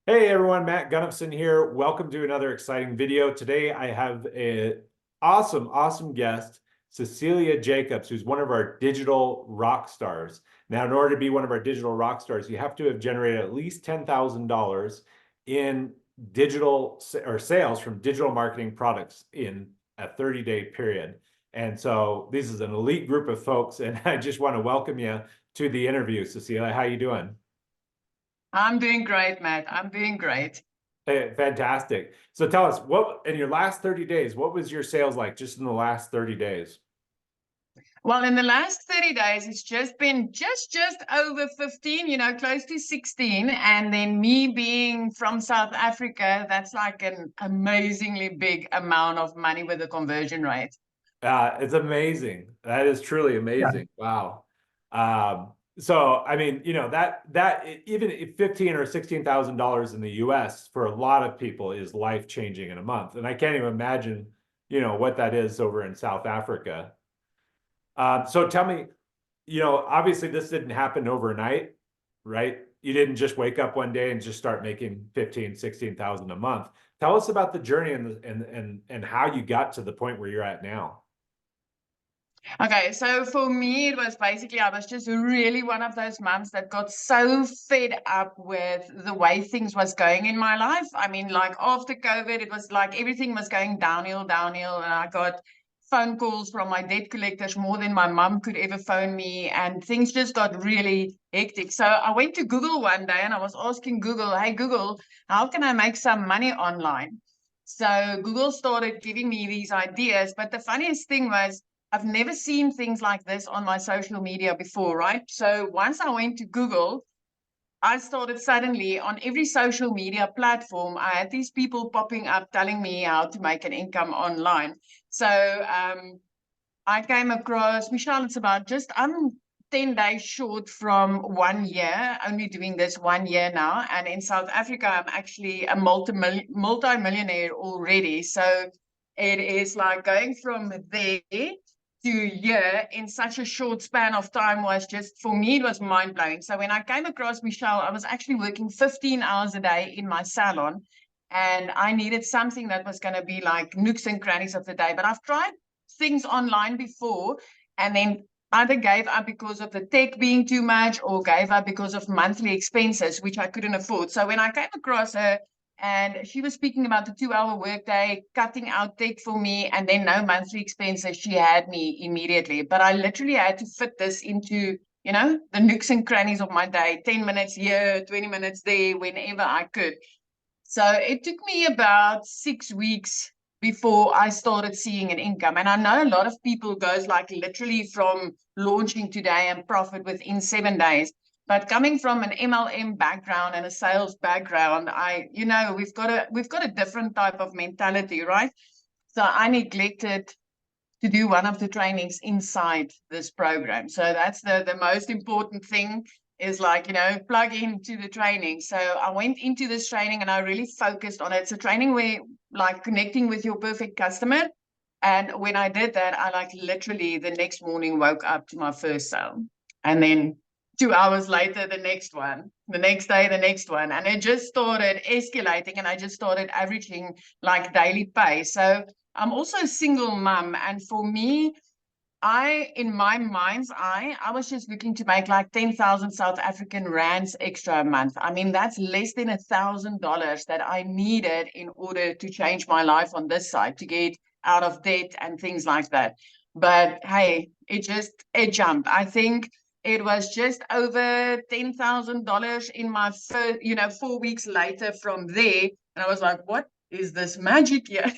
Hey everyone, Matt Gunnifson here. Welcome to another exciting video. Today I have an awesome guest, Cecilia Jacobs, who's one of our digital rock stars. Now, in order to be one of our digital rock stars, you have to have generated at least $10,000 in digital or sales from digital marketing products in a 30-day period. And so this is an elite group of folks, and I just want to welcome you to the interview, Cecilia. How you doing? I'm doing great, Matt. I'm doing great. Hey, fantastic. So tell us, what in your last 30 days, what was your sales like just in the last 30 days? Well, in the last 30 days, it's just been just over 15, close to 16. And then me being from South Africa, that's like an amazingly big amount of money with the conversion rate. It's amazing. That is truly Yeah. amazing. Wow. So I mean, even if 15 or $16,000 in the US for a lot of people is life-changing in a month. And I can't even imagine, what that is over in South Africa. So tell me, obviously this didn't happen overnight, right? You didn't just wake up one day and just start making 15, 16,000 a month. Tell us about the journey and how you got to the point where you're at now. Okay, so for me, it was basically I was just really one of those moms that got so fed up with the way things was going in my life. I mean, like after COVID, it was like everything was going downhill, and I got phone calls from my debt collectors more than my mum could ever phone me, and things just got really hectic. So I went to Google one day and I was asking Google, "Hey Google, how can I make some money online?" So Google started giving me these ideas, but the funniest thing was I've never seen things like this on my social media before, right? So once I went to Google, I started suddenly on every social media platform. I had these people popping up telling me how to make an income online. So I came across Michelle. It's about just I'm 10 days short from 1 year, only doing this 1 year now. And in South Africa, I'm actually a multi-millionaire already. So it is like going from there to here in such a short span of time was just, for me, it was mind blowing. So when I came across Michelle, I was actually working 15 hours a day in my salon. And I needed something that was going to be like nooks and crannies of the day. But I've tried things online before and then either gave up because of the tech being too much or gave up because of monthly expenses, which I couldn't afford. So when I came across her and she was speaking about the 2 hour workday, cutting out tech for me, and then no monthly expenses, she had me immediately. But I literally had to fit this into, the nooks and crannies of my day, 10 minutes here, 20 minutes there, whenever I could. So it took me about 6 weeks before I started seeing an income. And I know a lot of people goes like literally from launching today and profit within 7 days. But coming from an MLM background and a sales background, we've got a different type of mentality, right? So I neglected to do one of the trainings inside this program. So that's the most important thing is like, plug into the training. So I went into this training and I really focused on it. It's a training where like connecting with your perfect customer. And when I did that, I like literally the next morning woke up to my first sale. And then 2 hours later, the next one, the next day, the next one. And it just started escalating and I just started averaging like daily pay. So I'm also a single mom. And for me, in my mind's eye, I was just looking to make like 10,000 South African rands extra a month. I mean, that's less than $1,000 that I needed in order to change my life on this side, to get out of debt and things like that. But hey, it jumped. I think it was just over $10,000 in my first, 4 weeks later from there. And I was like, what is this magic here?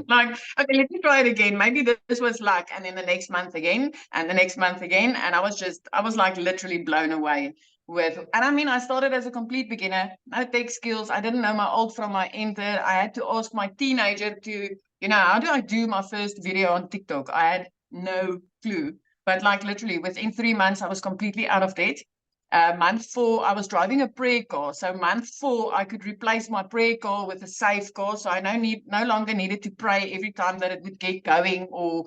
Like, okay, let me try it again. Maybe this was luck. And then the next month again, and the next month again. And I was like literally blown away and I mean, I started as a complete beginner, no tech skills. I didn't know my alt from my enter. I had to ask my teenager to, how do I do my first video on TikTok? I had no clue. But like literally within 3 months, I was completely out of debt. Month four, I was driving a prayer car. So month four, I could replace my prayer car with a safe car. So I no longer needed to pray every time that it would get going or,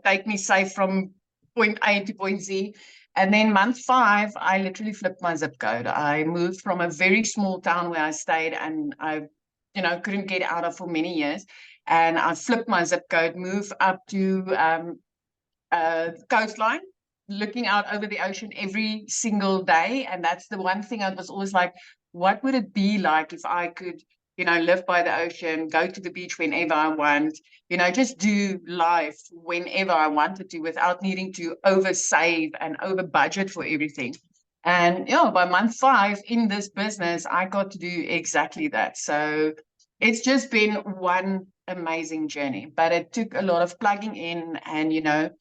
take me safe from point A to point Z. And then month 5, I literally flipped my zip code. I moved from a very small town where I stayed and I, couldn't get out of for many years. And I flipped my zip code, moved up to coastline, looking out over the ocean every single day. And that's the one thing I was always like, what would it be like if I could, live by the ocean, go to the beach whenever I want, just do life whenever I wanted to without needing to over save and over budget for everything. And by month 5 in this business, I got to do exactly that. So it's just been one amazing journey, but it took a lot of plugging in and,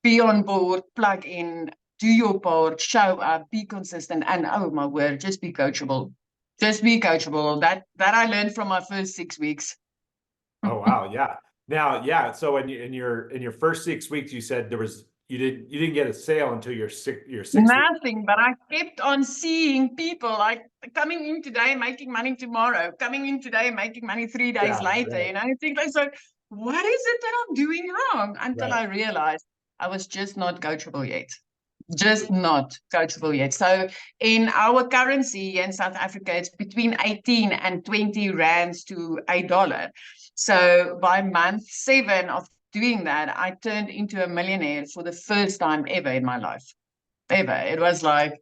be on board, plug in, do your part, show up, be consistent, and oh my word, just be coachable. Just be coachable. That I learned from my first 6 weeks. Oh wow, yeah. Now, yeah. So in your first 6 weeks, you said you didn't get a sale until your 6 week. Nothing, but I kept on seeing people like coming in today, making money tomorrow, coming in today, making money 3 days Yeah, later. right, I think like, so what is it that I'm doing wrong? Until right. I realized I was just not coachable yet. Just not coachable yet. So in our currency in South Africa, it's between 18 and 20 rands to $1. So by month 7 of doing that, I turned into a millionaire for the first time ever in my life. Ever. It was like,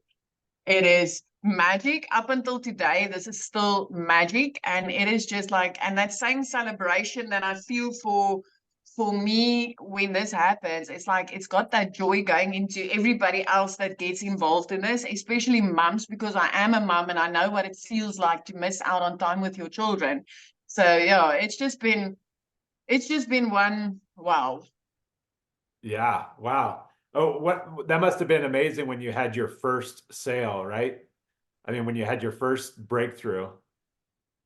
it is magic. Up until today, this is still magic. And it is just like, and that same celebration that I feel for me when this happens, it's like it's got that joy going into everybody else that gets involved in this, especially mums, because I am a mum and I know what it feels like to miss out on time with your children. So yeah, it's just been one wow. Yeah, wow. Oh, what that must have been amazing when you had your first sale, right? I mean, when you had your first breakthrough.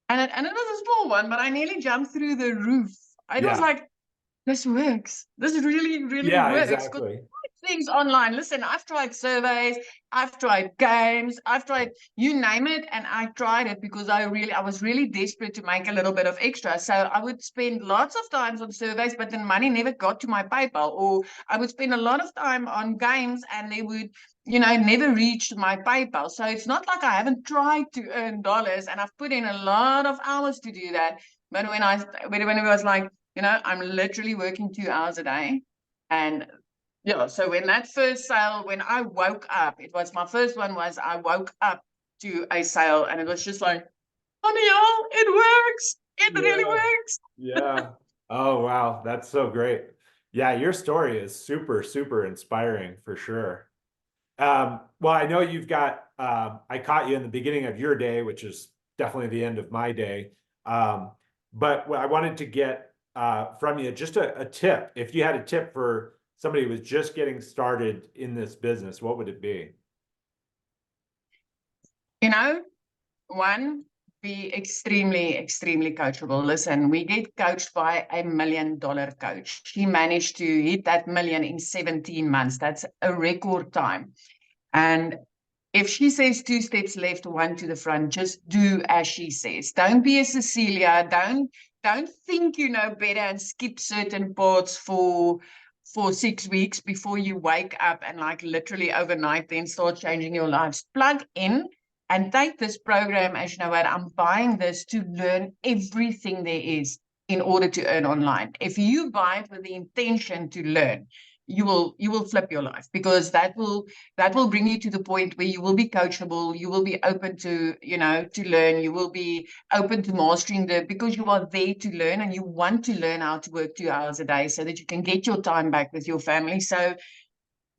And it was a small one, but I nearly jumped through the roof. It was Yeah, like, this works. This really, really yeah, works. Because exactly. things online. Listen, I've tried surveys, I've tried games, I've tried you name it, and I tried it because I was really desperate to make a little bit of extra. So I would spend lots of times on surveys, but then money never got to my PayPal, or I would spend a lot of time on games and they would, never reach my PayPal. So it's not like I haven't tried to earn dollars, and I've put in a lot of hours to do that. But when it was like, I'm literally working 2 hours a day. And yeah, so when that first sale, when I woke up, it was my first one was I woke up to a sale and it was just like, honey, y'all, it works. It really Yeah, works. yeah. Oh, wow. That's so great. Yeah, your story is super, super inspiring for sure. Well, I know you've got, I caught you in the beginning of your day, which is definitely the end of my day. But I wanted to get from you just a tip. If you had a tip for somebody who was just getting started in this business, what would it be? You know, one, be extremely, extremely coachable. Listen, we get coached by $1 million coach. She managed to hit that million in 17 months. That's a record time. And if she says 2 steps left, one to the front, just do as she says. Don't be a Cecilia. Don't think you know better and skip certain parts for 6 weeks before you wake up and like literally overnight then start changing your lives. Plug in and take this program as, you know what, I'm buying this to learn everything there is in order to earn online. If you buy it with the intention to learn, you will flip your life, because that will bring you to the point where you will be coachable, you will be open to, to learn, you will be open to mastering because you are there to learn and you want to learn how to work 2 hours a day so that you can get your time back with your family. So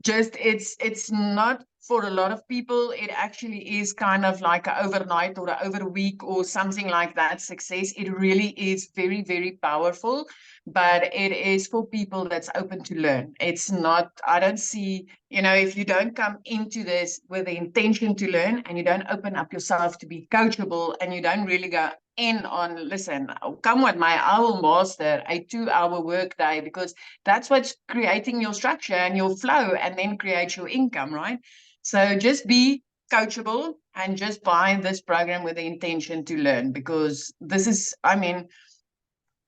just it's not for a lot of people. It actually is kind of like an overnight or over a week or something like that success. It really is very, very powerful, but it is for people that's open to learn. It's not, I don't see, if you don't come into this with the intention to learn and you don't open up yourself to be coachable and you don't really go in on, listen, come with my, I will master a 2-hour work day, because that's what's creating your structure and your flow and then create your income, right? So just be coachable and just buy this program with the intention to learn, because this is, I mean,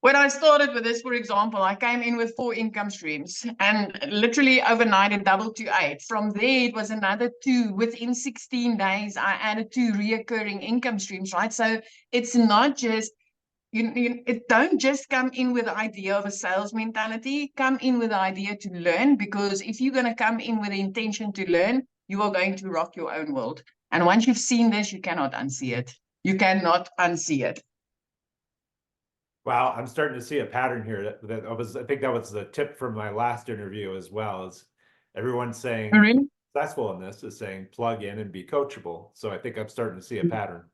When I started with this, for example, I came in with 4 income streams and literally overnight it doubled to 8. From there, it was another 2. Within 16 days, I added 2 reoccurring income streams, right? So it's not just, it don't just come in with the idea of a sales mentality, come in with the idea to learn, because if you're going to come in with the intention to learn, you are going to rock your own world. And once you've seen this, you cannot unsee it. You cannot unsee it. Wow, I'm starting to see a pattern here. I think that was the tip from my last interview as well. Is everyone saying Really? successful in this is saying plug in and be coachable. So I think I'm starting to see a pattern.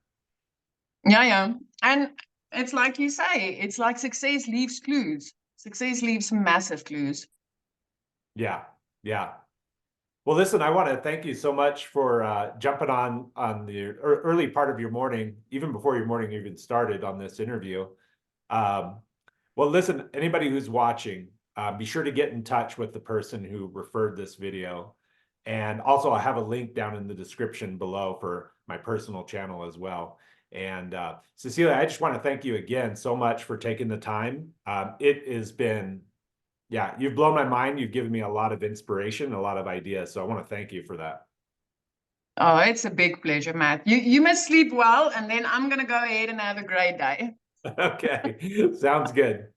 Yeah, yeah. And it's like you say, it's like success leaves clues. Success leaves massive clues. Yeah, yeah. Well, listen, I want to thank you so much for jumping on the early part of your morning, even before your morning even started on this interview. Um, well, listen, anybody who's watching, be sure to get in touch with the person who referred this video. And also, I have a link down in the description below for my personal channel as well. And Cecilia, I just want to thank you again so much for taking the time. It has been, yeah, you've blown my mind. You've given me a lot of inspiration, a lot of ideas. So I want to thank you for that. Oh, it's a big pleasure, Matt. You must sleep well, and then I'm gonna go ahead and have a great day. Okay, sounds good.